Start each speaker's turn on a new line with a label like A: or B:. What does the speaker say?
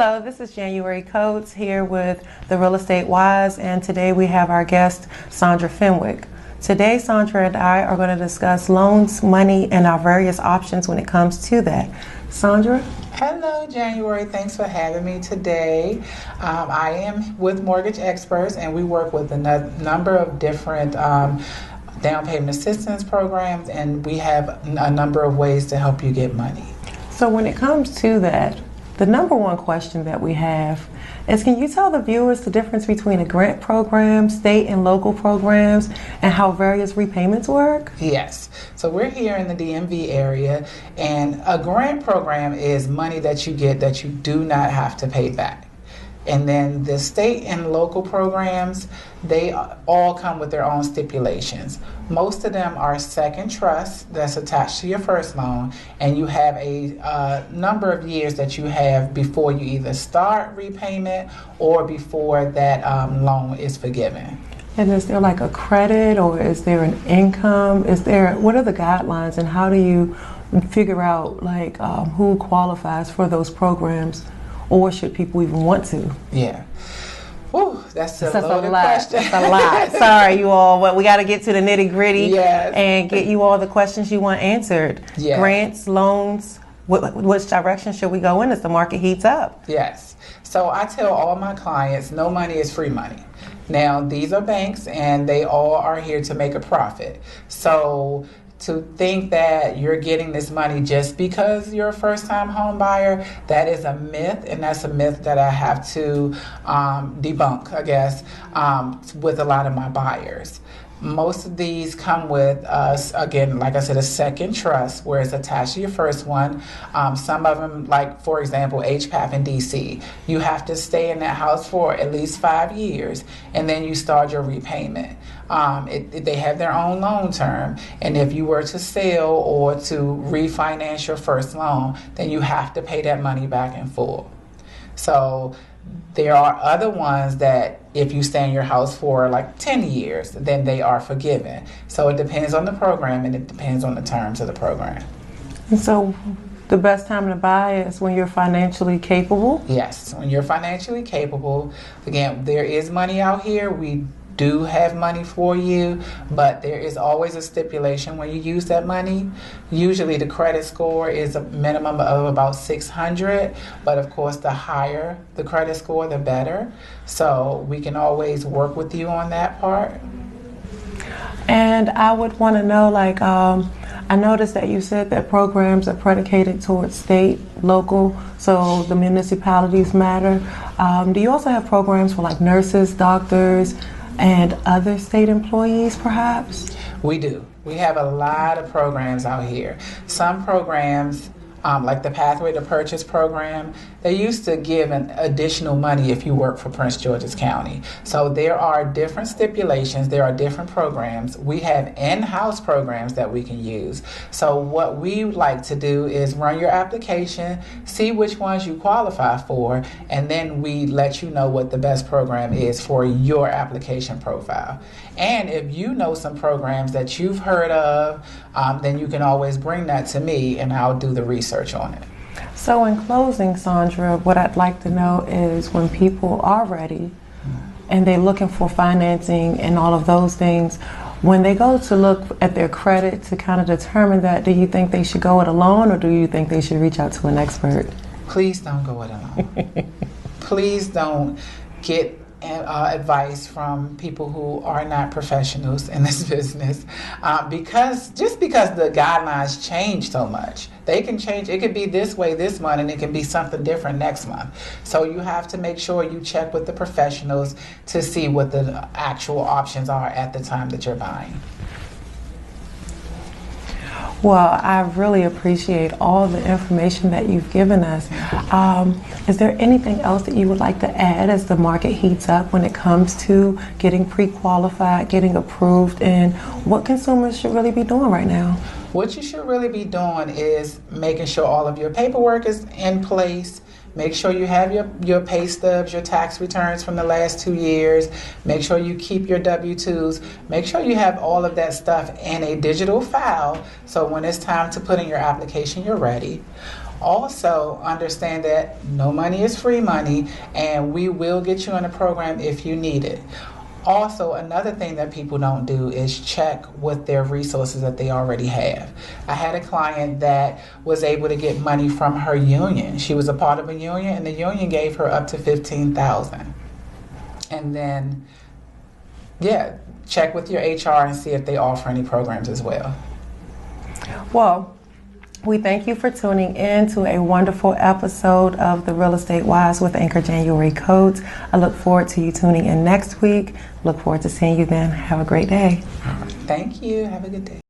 A: Hello, this is January Coates here with the Real Estate Wise, and today we have our guest, Sandra Fenwick. Today, Sandra and I are going to discuss loans, money, and our various options when it comes to that. Sandra?
B: Hello, January. Thanks for having me today. I am with Mortgage Experts, and we work with a number of different down payment assistance programs, and we have a number of ways to help you get money.
A: So when it comes to that, the number one question that we have is, can you tell the viewers the difference between a grant program, state and local programs, and how various repayments work?
B: Yes. So we're here in the DMV area, and a grant program is money that you get that you do not have to pay back. And then the state and local programs, they all come with their own stipulations. Most of them are second trust that's attached to your first loan, and you have a number of years that you have before you either start repayment or before that loan is forgiven.
A: And is there like a credit, or is there an income? What are the guidelines, and how do you figure out like who qualifies for those programs? Or should people even want to?
B: Yeah. Whew, that's a loaded question.
A: That's a lot. Sorry, you all. But we got to get to the nitty gritty
B: yes.
A: and get you all the questions you want answered.
B: Yes.
A: Grants, loans, which direction should we go in as the market heats up?
B: Yes. So I tell all my clients, no money is free money. Now, these are banks, and they all are here to make a profit. So to think that you're getting this money just because you're a first-time home buyer, that is a myth, and that's a myth that I have to debunk, I guess, with a lot of my buyers. Most of these come with, again, like I said, a second trust where it's attached to your first one. Some of them, like, for example, HPAP in DC, you have to stay in that house for at least 5 years, and then you start your repayment. They have their own loan term, and if you were to sell or to refinance your first loan, then you have to pay that money back in full. So there are other ones that if you stay in your house for like 10 years, then they are forgiven. So it depends on the program, and it depends on the terms of the program.
A: And so the best time to buy is when you're financially capable?
B: Yes, when you're financially capable. Again, there is money out here. We do have money for you, but there is always a stipulation when you use that money. Usually the credit score is a minimum of about 600, but of course the higher the credit score, the better. So we can always work with you on that part.
A: And I would want to know, like, I noticed that you said that programs are predicated towards state, local, so the municipalities matter. Do you also have programs for like nurses, doctors, and other state employees, perhaps?
B: We do. We have a lot of programs out here. Some programs, like the Pathway to Purchase program, they used to give an additional money if you work for Prince George's County. So there are different stipulations, there are different programs. We have in-house programs that we can use. So what we like to do is run your application, see which ones you qualify for, and then we let you know what the best program is for your application profile. And if you know some programs that you've heard of, then you can always bring that to me, and I'll do the research on it.
A: So in closing, Sandra, what I'd like to know is, when people are ready and they're looking for financing and all of those things, when they go to look at their credit to kind of determine that, do you think they should go it alone, or do you think they should reach out to an expert?
B: Please don't go it alone. Please don't get advice from people who are not professionals in this business, because the guidelines change so much. They can change. It could be this way this month, and it can be something different next month. So you have to make sure you check with the professionals to see what the actual options are at the time that you're buying.
A: Well, I really appreciate all the information that you've given us. Is there anything else that you would like to add as the market heats up when it comes to getting pre-qualified, getting approved, and what consumers should really be doing right now?
B: What you should really be doing is making sure all of your paperwork is in place. Make sure you have your pay stubs, your tax returns from the last 2 years. Make sure you keep your W-2s. Make sure you have all of that stuff in a digital file, so when it's time to put in your application, you're ready. Also, understand that no money is free money, and we will get you in a program if you need it. Also, another thing that people don't do is check with their resources that they already have. I had a client that was able to get money from her union. She was a part of a union, and the union gave her up to $15,000. And then, yeah, check with your HR and see if they offer any programs as well.
A: Well, we thank you for tuning in to a wonderful episode of the Real Estate Wise with Anchor January Codes. I look forward to you tuning in next week. Look forward to seeing you then. Have a great day.
B: Thank you. Have a good day.